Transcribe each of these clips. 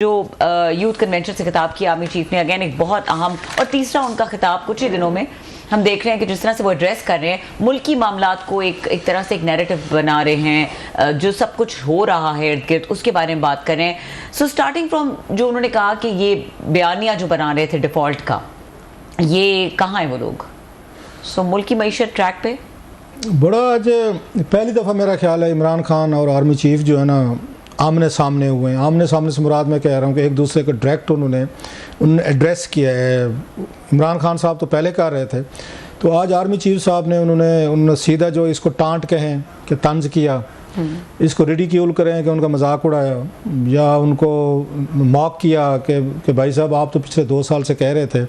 जो youth convention से खिताब किया आर्मी चीफ ने, अगेन एक बहुत अहम, और तीसरा उनका खिताब कुछ ही दिनों में हम देख रहे हैं कि जिस तरह से वो एड्रेस कर रहे हैं मुल्की मामलात को, एक तरह से एक नैरेटिव बना रहे हैं, जो सब कुछ हो रहा है इर्द गिर्द उसके बारे में बात कर रहे हैं। सो स्टार्टिंग फ्रॉम जो उन्होंने कहा कि ये बयानिया जो बना रहे थे डिफ़ॉल्ट का, ये कहाँ है वो लोग? सो मुल्की मईशत ट्रैक पे बड़ा आज पहली दफ़ा मेरा ख्याल है इमरान खान और आर्मी चीफ जो है ना आमने सामने हुए हैं। आमने सामने से मुराद मैं कह रहा हूँ कि एक दूसरे को डायरेक्ट उन्होंने एड्रेस किया है। इमरान खान साहब तो पहले कर रहे थे, तो आज आर्मी चीफ साहब ने उन्होंने सीधा जो इसको टांट कहें कि तंज किया, इसको रिडिक्यूल करें कि उनका मजाक उड़ाया, या उनको मॉक किया कि भाई साहब आप तो पिछले 2 साल से कह रहे थे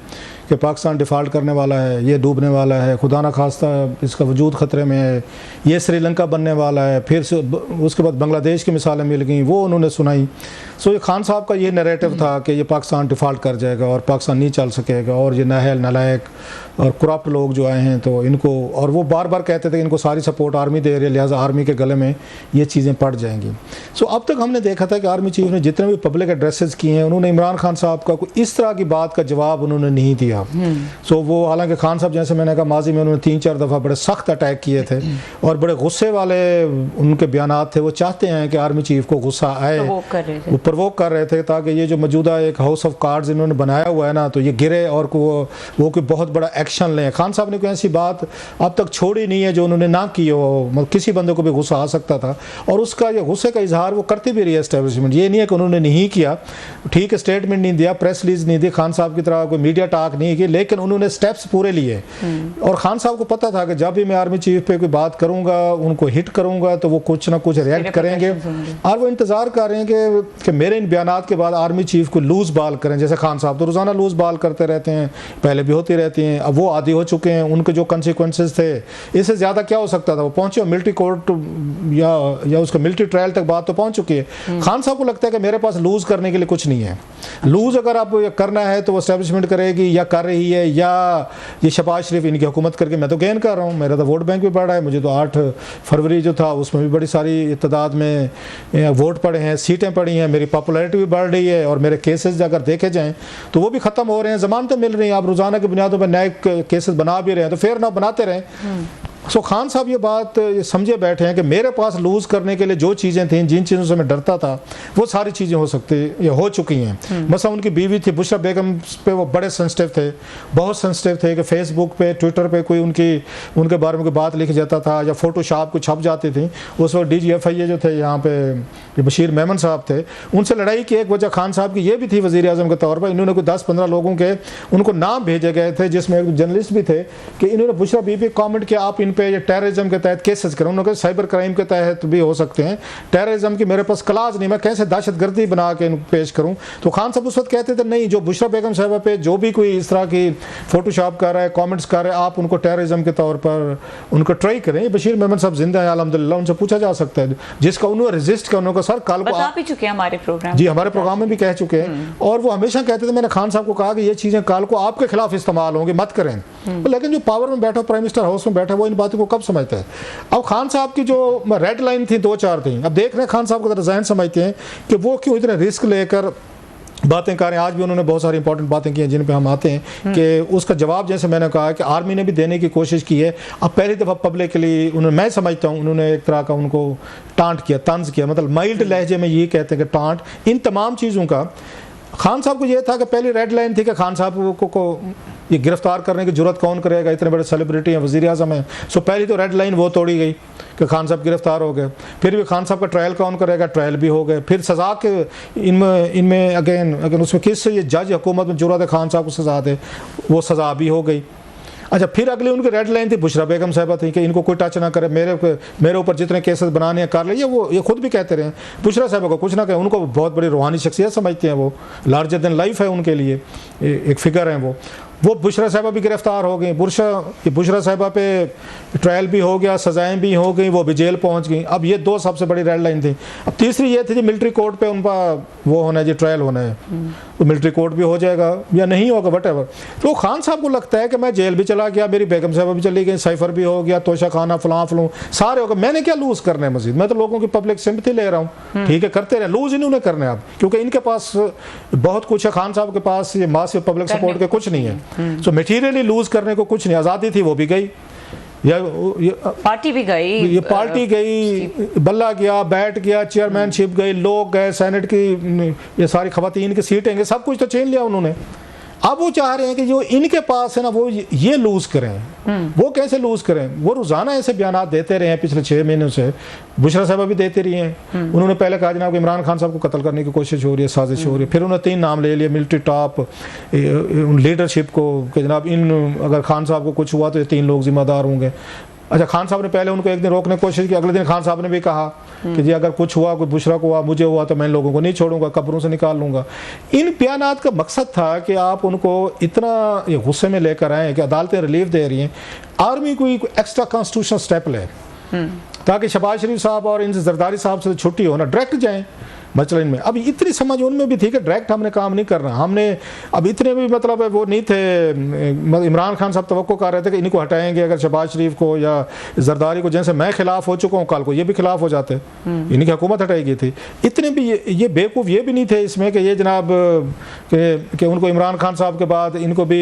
कि पाकिस्तान डिफ़ॉल्ट करने वाला है, ये डूबने वाला है, खुदा ना खास्ता इसका वजूद ख़तरे में है, ये श्रीलंका बनने वाला है। फिर से उसके बाद बांग्लादेश की मिसालें मिल गई, वो उन्होंने सुनाई। सो ये खान साहब का ये नैरेटिव था कि ये पाकिस्तान डिफ़ॉल्ट कर जाएगा और पाकिस्तान नहीं चल सकेगा, और ये नाहल नलायक और करप्ट लोग जो आए हैं तो इनको, और वो बार बार कहते थे कि इनको सारी सपोर्ट आर्मी दे रही है, लिहाजा आर्मी के गले में ये चीज़ें पड़ जाएंगी। सो अब तक हमने देखा था कि आर्मी चीफ ने जितने भी पब्लिक एड्रेसेस किए हैं, उन्होंने इमरान खान साहब का कोई इस तरह की बात का जवाब उन्होंने नहीं दिया। सो वो, हालांकि खान साहब जैसे मैंने कहा माजी में उन्होंने 3-4 दफ़ा बड़े सख्त अटैक किए थे और बड़े गुस्से वाले उनके बयानात थे। वो चाहते हैं कि आर्मी चीफ को गुस्सा आए, वो प्रवोक कर रहे थे ताकि ये जो मौजूदा एक हाउस ऑफ कार्ड्स इन्होंने बनाया हुआ है ना, तो ये गिरे और वो कोई बहुत बड़ा एक्शन लें। खान साहब ने कोई ऐसी बात अब तक छोड़ी नहीं है जो उन्होंने ना की हो। किसी बंदे को भी गुस्सा आ सकता था और उसका ये गुस्से का इजहार वो करती भी रही है एस्टेब्लिशमेंट। ये नहीं है कि उन्होंने नहीं किया, ठीक है, स्टेटमेंट नहीं दिया, प्रेस रिलीज नहीं दी, खान साहब की तरह कोई मीडिया टॉक नहीं की, लेकिन उन्होंने स्टेप्स पूरे लिए। और खान साहब को पता था कि जब भी मैं आर्मी चीफ पे कोई बात करूंगा, उनको हिट करूंगा, तो वो कुछ ना कुछ रिएक्ट करेंगे, और वो इंतजार कर रहे हैं कि मेरे इन बयानात के बाद आर्मी चीफ को लूज बाल करें। जैसे खान साहब तो रोजाना लूज बाल करते रहते हैं, पहले भी होती रहती हैं, अब वो आदी हो चुके हैं। उनके जो कंसिक्वेंसेस थे, इससे ज्यादा क्या हो सकता था? वो पहुंचे मिलिट्री कोर्ट या उसका मिलिट्री ट्रायल तक बात तो पहुंच चुकी है। खान साहब को लगता है कि मेरे पास लूज करने के लिए कुछ नहीं है। लूज अगर आप करना है तो वो एस्टेब्लिशमेंट करेगी या कर रही है, या ये शहबाज शरीफ इनकी हुकूमत करके मैं तो गेन कर रहा हूँ, मेरा तो वोट बैंक भी बढ़ा है। मुझे तो 8 फरवरी जो था उसमें भी बड़ी सारी तादाद में वोट पड़े हैं, सीटें पड़ी हैं, मेरी पॉपुलैरिटी भी बढ़ रही है, और मेरे केसेस अगर देखे जाएँ तो वो भी ख़त्म हो रहे हैं, ज़मानतें मिल रही हैं, आप रोज़ाना की बुनियादों पर नए केसेस बना भी रहे हैं, तो फिर ना बनाते रहें। सो खान साहब ये बात ये समझे बैठे हैं कि मेरे पास लूज़ करने के लिए जो चीज़ें थीं, जिन चीज़ों से मैं डरता था, वो सारी चीज़ें हो सकती या हो चुकी हैं। मसला उनकी बीवी थी बुशरा बेगम पे वो बड़े सेंसिटिव थे, बहुत सेंसिटिव थे कि फेसबुक पे, ट्विटर पे कोई उनके बारे में कोई बात लिख जाता था या फोटोशॉप को छप जाती थी। उस वक्त DGFIA जो थे यहाँ पे बशीर मेमन साहब थे, उनसे लड़ाई की एक वजह खान साहब की ये भी थी वज़ीर आज़म के तौर पर। इन्होंने कोई 10-15 लोगों के उनको नाम भेजे गए थे, जिसमें एक जर्नलिस्ट भी थे, कि इन्होंने बुशरा बीबी कॉमेंट किया आप इन पे ये टेररिज्म के तहत केसेस करें। उन्होंने कहा साइबर क्राइम के तहत भी हो सकते हैं, टेररिज्म की मेरे पास क्लास नहीं, मैं कैसे दहशतगर्दी बना के इनको पेश करूं। तो खान साहब उस वक्त कहते थे नहीं, जो बुशरा बेगम साहिबा पे जो भी कोई इस तरह की फोटोशॉप कर रहा है, कमेंट्स कर रहा है, आप उनको टेररिज्म के तौर पर उनको ट्राई करें। बशीर मेमन साहब जिंदा है अल्हम्दुलिल्लाह, उनसे पूछा जा सकता है, जिसका उन्होंने रेजिस्ट किया। उन्होंने सर कल को बता भी चुके हैं हमारे प्रोग्राम, जी हमारे प्रोग्राम में भी कह चुके हैं, और वो हमेशा कहते थे, मैंने खान साहब को कहा कि ये चीज़ें कल को आपके खिलाफ इस्तेमाल होंगी, मत करें। लेकिन जो पावर में बैठा, प्राइम मिनिस्टर हाउस में बैठा, वो इन बातों को कब समझता है? अब खान साहब की जो रेड लाइन थी 2-4 थी, अब देख रहे हैं खान साहब को जहन समझते हैं कि वो क्यों इतने रिस्क लेकर बातें कर रहे हैं। आज भी उन्होंने बहुत सारी इंपॉर्टेंट बातें की हैं जिन पे हम आते हैं कि उसका जवाब, जैसे मैंने कहा कि आर्मी ने भी देने की कोशिश की है। अब पहली दफ़ा पब्लिकली उन्होंने, मैं समझता हूँ उन्होंने एक तरह का उनको टांट किया, तंज किया, मतलब माइल्ड लहजे में ये कहते हैं कि टांट। इन तमाम चीज़ों का खान साहब को ये था कि पहली रेड लाइन थी कि खान साहब को ये गिरफ्तार करने की जरूरत कौन करेगा, इतने बड़े सेलिब्रिटी हैं, वज़ीर आज़म हैं। सो पहली तो रेड लाइन वो तोड़ी गई कि खान साहब गिरफ्तार हो गए। फिर भी खान साहब का ट्रायल कौन करेगा, ट्रायल भी हो गए। फिर सज़ा के इनमें अगेन उसमें किस ये जज हुकूमत में जरूरत है खान साहब को सज़ा दे, वो सज़ा भी हो गई। अच्छा, फिर अगली उनकी रेड लाइन थी बुशरा बेगम साहिबा थी कि इनको कोई टच ना करे, मेरे ऊपर जितने केसेस बनाने हैं कर ले। ये खुद भी कहते रहे बुशरा साहिबा को कुछ ना कहे, उनको बहुत बड़ी रूहानी शख्सियत समझते हैं, वो लार्जर देन लाइफ है उनके लिए, एक फिगर हैं वो। वो बुशरा साहिबा भी गिरफ्तार हो गई, बुशरा साहिबा पे ट्रायल भी हो गया, सजाएं भी हो गई, वो भी जेल पहुंच गई। अब ये दो सबसे बड़ी रेड लाइन थी। अब तीसरी ये थी जी मिलिट्री कोर्ट पे उनका वो होना है जी, ट्रायल होना है, तो मिलिट्री कोर्ट भी हो जाएगा या नहीं होगा वटेवर। तो खान साहब को लगता है कि मैं जेल भी चला गया, मेरी बेगम साहिबा भी चली गई, साइफर भी हो गया, तोशा खाना फलां फलूँ सारे हो गए, मैंने क्या लूज़ करना है मजीद? मैं तो लोगों की पब्लिक सिंपैथी ले रहा हूँ, ठीक है करते रहे, लूज़ इन्होंने करना है अब, क्योंकि इनके पास बहुत कुछ है, खान साहब के पास ये मासिव पब्लिक सपोर्ट के कुछ नहीं है। सो मटीरियली लूज़ करने को कुछ नहीं, आज़ादी थी वो भी गई, या पार्टी भी गई, ये पार्टी गई, बल्ला गया, बैठ गया, चेयरमैनशिप गई, लोग गए, सेनेट की ये सारी खवातीन की सीटें गई, सब कुछ तो छीन लिया उन्होंने। अब वो चाह रहे हैं कि जो इनके पास है ना वो ये लूज करें। वो कैसे लूज करें? वो रोजाना ऐसे बयान देते रहे हैं पिछले 6 महीनों से, बुशरा साहबा भी देते रही हैं। उन्होंने पहले कहा जनाब इमरान खान साहब को कत्ल करने की कोशिश हो रही है, साजिश हो रही है, फिर उन्होंने 3 नाम ले लिए मिलिट्री टॉप लीडरशिप को कि जनाब इन अगर खान साहब को कुछ हुआ तो ये 3 लोग जिम्मेदार होंगे। अच्छा, खान साहब ने पहले उनको एक दिन रोकने की कोशिश की, अगले दिन खान साहब ने भी कहा कि जी अगर कुछ हुआ, कोई बुशरा को हुआ, मुझे हुआ तो मैं इन लोगों को नहीं छोड़ूंगा, कब्रों से निकाल लूंगा। इन बयानात का मकसद था कि आप उनको इतना ये गुस्से में लेकर आए कि अदालतें रिलीफ दे रही हैं, आर्मी कोई एक्स्ट्रा कॉन्स्टिट्यूशनल स्टेप ले ताकि शहबाज शरीफ साहब और इन जरदारी साहब से छुट्टी हो ना, डायरेक्ट जाएँ मसला इनमें। अब इतनी समझ उनमें भी थी कि डायरेक्ट हमने काम नहीं करना, हमने अब इतने भी मतलब वो नहीं थे। इमरान खान साहब तवक्को कर रहे थे कि इनको हटाएंगे, अगर शहबाज शरीफ को या जरदारी को, जैसे मैं खिलाफ हो चुका हूँ कल को ये भी खिलाफ हो जाते, इनकी हुकूमत हटाएगी थी। इतने भी ये बेवकूफ़ ये भी नहीं थे इसमें कि ये जनाब कि उनको इमरान खान साहब के बाद इनको भी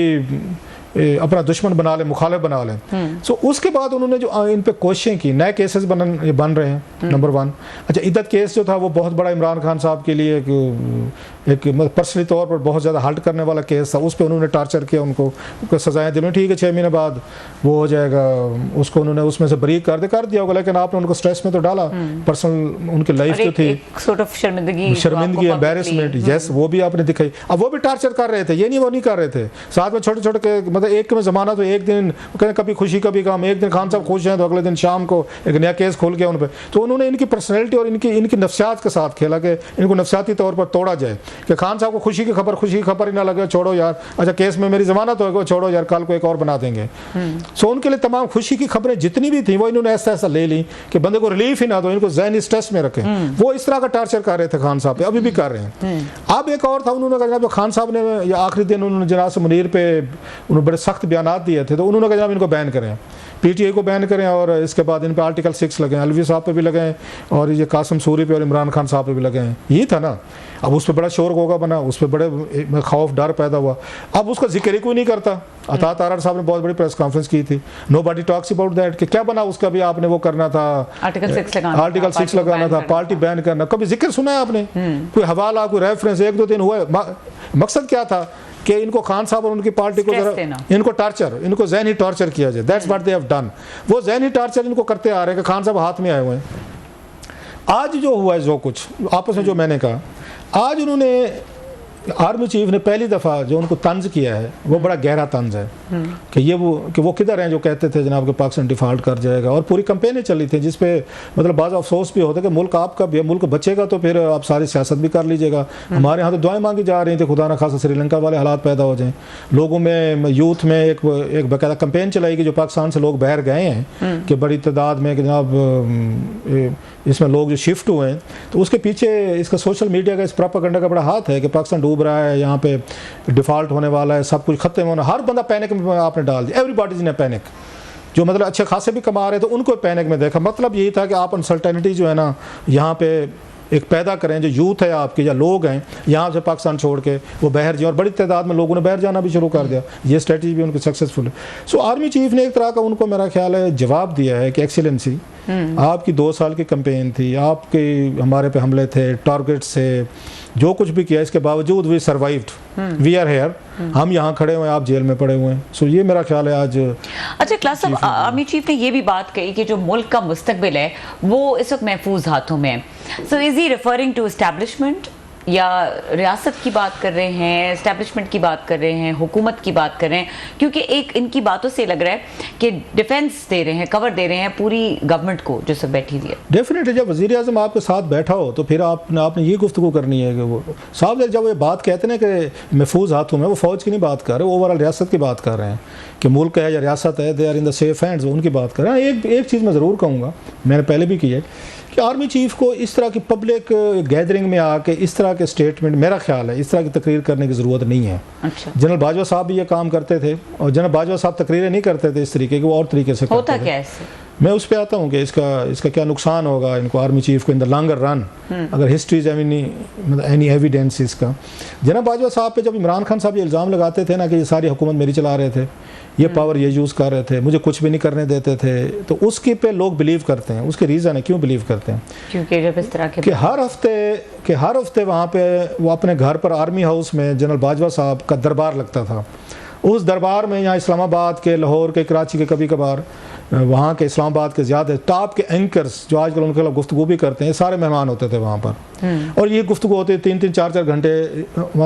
अपना दुश्मन बना ले, मुखालिफ बना लें। सो उसके बाद उन्होंने जो इन पे कोशिशें की, नए केसेस बन रहे हैं नंबर 1। अच्छा, इद्दत केस जो था वो बहुत बड़ा इमरान खान साहब के लिए एक पर्सनली तौर पर बहुत ज़्यादा हर्ट करने वाला केस था। उस पर उन्होंने टार्चर किया, उनको सजाएं दिलवाई, ठीक है 6 महीने बाद वो हो जाएगा, उसको उन्होंने उसमें से बरी कर दिया होगा, लेकिन आपने उनको स्ट्रेस में तो डाला। पर्सनल उनकी लाइफ जो थी, sort of शर्मिंदगी, एम्बेरसमेंट, यस वो भी आपने दिखाई। अब वो भी टार्चर कर रहे थे, ये नहीं वो नहीं कर रहे थे, साथ में छोटे छोटे मतलब एक में ज़माना तो एक दिन कभी खुशी कभी गम, एक दिन खान साहब खुश हैं तो अगले दिन शाम को एक नया केस खोल गया उन पर। तो उन्होंने इनकी पर्सनैलिटी और इनकी नफ्सियात के साथ खेला कि इनको नफ्सियाती तौर पर तोड़ा जाए कि खान साहब को खुशी की खबर ही ना लगे, छोड़ो यार, अच्छा केस में मेरी जमानत होगी, छोड़ो यार कल को एक और बना देंगे। सो उनके लिए तमाम खुशी की खबरें जितनी भी थी वो इन्होंने ऐसा ले ली कि बंदे को रिलीफ ही ना दो, इनको ज़हनी स्ट्रेस में रखें। वो इस तरह का टार्चर कर रहे थे खान साहब पे, अभी भी कर रहे हैं। अब एक और था, उन्होंने कहा जब खान साहब ने आखिरी दिन उन्होंने जनाब से मुनीर पे उन्होंने बड़े सख्त बयान दिए थे, तो उन्होंने कहा जनाब इनको बैन करें, पीटीआई को बैन करें, और इसके बाद इन पे आर्टिकल 6 लगे, अलवी साहब पे भी लगे और ये कासिम सूरी पे और इमरान खान साहब पे भी लगे हैं। यही था ना। अब उस पर बड़ा शोर गोगा बना, उस पर बड़े खौफ डर पैदा हुआ। अब उसका जिक्र ही कोई नहीं करता। अता तारड़ साहब ने बहुत बड़ी प्रेस कॉन्फ्रेंस की थी, नोबडी टॉक्स अबाउट दैट कि क्या बना उसका भी आपने वो करना था, आर्टिकल 6 लगाना था, पार्टी बैन करना, कभी जिक्र सुना है आपने? कोई हवाला, कोई रेफरेंस 1-2 दिन हुआ? मकसद क्या था कि इनको खान साहब और उनकी पार्टी को इनको टार्चर, इनको ज़हनी टॉर्चर किया जाए। That's what they have done. वो ज़हनी टॉर्चर इनको करते आ रहे हैं कि खान साहब हाथ में आए हुए हैं। आज जो हुआ है, जो कुछ आपस में जो मैंने कहा, आज उन्होंने आर्मी चीफ ने पहली दफ़ा जो उनको तंज किया है वो बड़ा गहरा तंज है कि वो किधर हैं जो कहते थे जनाब कि पाकिस्तान डिफ़ॉल्ट कर जाएगा, और पूरी कंपेनें चली थी जिसपे मतलब बाज़ अफसोस भी होता है कि मुल्क आपका भी, मुल्क बचेगा तो फिर आप सारी सियासत भी कर लीजिएगा। हमारे यहाँ तो दुआएं मांगी जा रही थी खुदा न खासा श्रीलंका वाले हालात पैदा हो जाएँ, लोगों में यूथ में एक बाकायदा कंपेन चलाई कि जो पाकिस्तान से लोग बाहर गए हैं कि बड़ी तादाद में कि जनाब इसमें लोग जो शिफ्ट हुए हैं, तो उसके पीछे इसका सोशल मीडिया का, इस प्रोपेगेंडा का बड़ा हाथ है कि पाकिस्तान डूब रहा है, यहाँ पे डिफ़ॉल्ट होने वाला है, सब कुछ खत्म होना, हर बंदा पैनिक में आपने डाल दिया। Everybody is in A panic. जो मतलब अच्छे खासे भी कमा रहे थे उनको पैनिक में देखा। मतलब यही था कि आप अनसर्टेनिटी जो है ना यहाँ पे एक पैदा करें, जो यूथ है आपके या लोग हैं यहाँ से पाकिस्तान छोड़ के वो बाहर जाए, और बड़ी तादाद में लोगों ने बाहर जाना भी शुरू कर दिया। ये स्ट्रेटजी भी उनकी सक्सेसफुल है। सो आर्मी चीफ ने एक तरह का उनको मेरा ख्याल है जवाब दिया है कि एक्सीलेंसी, आपकी 2 साल की कैंपेन थी, आपके हमारे पे हमले थे, टारगेट्स से जो कुछ भी किया, इसके बावजूद we survived, we are here, हम यहाँ खड़े हुए हैं, आप जेल में पड़े हुए हैं। सो ये मेरा ख्याल है आज। अच्छा क्लास साहब, आर्मी चीफ ने ये भी बात कही कि जो मुल्क का मुस्तकबिल है वो इस वक्त महफूज हाथों में है। So is he referring to establishment या रियासत की बात कर रहे हैं, एस्टेब्लिशमेंट की बात कर रहे हैं, हुकूमत की बात कर रहे हैं? क्योंकि एक इनकी बातों से लग रहा है कि डिफेंस दे रहे हैं, कवर दे रहे हैं पूरी गवर्नमेंट को जो सब बैठी हुई है। डेफिनेटली जब वज़ीर आज़म आपके साथ बैठा हो तो फिर आपने ये गुफ्तगू करनी है कि वो साहब जब वो बात कहते हैं कि महफूज हाथों में, वो फ़ौज की नहीं बात कर रहे, वो ओवरऑल रियासत की बात कर रहे हैं कि मुल्क है या रियासत है, they are in the safe hands, उनकी बात कर रहे हैं। एक चीज़ मैं ज़रूर कहूँगा, मैंने पहले भी की है कि आर्मी चीफ को इस तरह की पब्लिक गैदरिंग में आके इस तरह के स्टेटमेंट, मेरा ख्याल है इस तरह की तकरीर करने की ज़रूरत नहीं है। अच्छा, जनरल बाजवा साहब भी ये काम करते थे और जनरल बाजवा साहब तकरीरें नहीं करते थे इस तरीके के, वो और तरीके से होता करते थे। क्या है इससे? मैं उस पर आता हूँ कि इसका क्या नुकसान होगा इनको, आर्मी चीफ को इन द लॉन्गर रन, अगर हिस्ट्री इज एनी एविडेंस इसका। जनरल बाजवा साहब पे जब इमरान खान साहब ये इल्ज़ाम लगाते थे ना कि ये सारी हुकूमत मेरी चला रहे थे, ये पावर ये यूज़ कर रहे थे, मुझे कुछ भी नहीं करने देते थे, तो उसके पे लोग बिलीव करते हैं। उसके रीज़न है क्यों बिलीव करते हैं, क्योंकि जब इस तरह के कि हर हफ्ते वहाँ पे वो अपने घर पर आर्मी हाउस में जनरल बाजवा साहब का दरबार लगता था। उस दरबार में यहाँ इस्लामाबाद के, लाहौर के, कराची के, कभी कभार वहाँ के, इस्लामाबाद के ज़्यादा टॉप के एंकर्स जो आजकल उनके खिलाफ गुफ्तगू भी करते हैं, सारे मेहमान होते थे वहाँ पर। और ये गुफ्तगू होती 3-3, 4-4 घंटे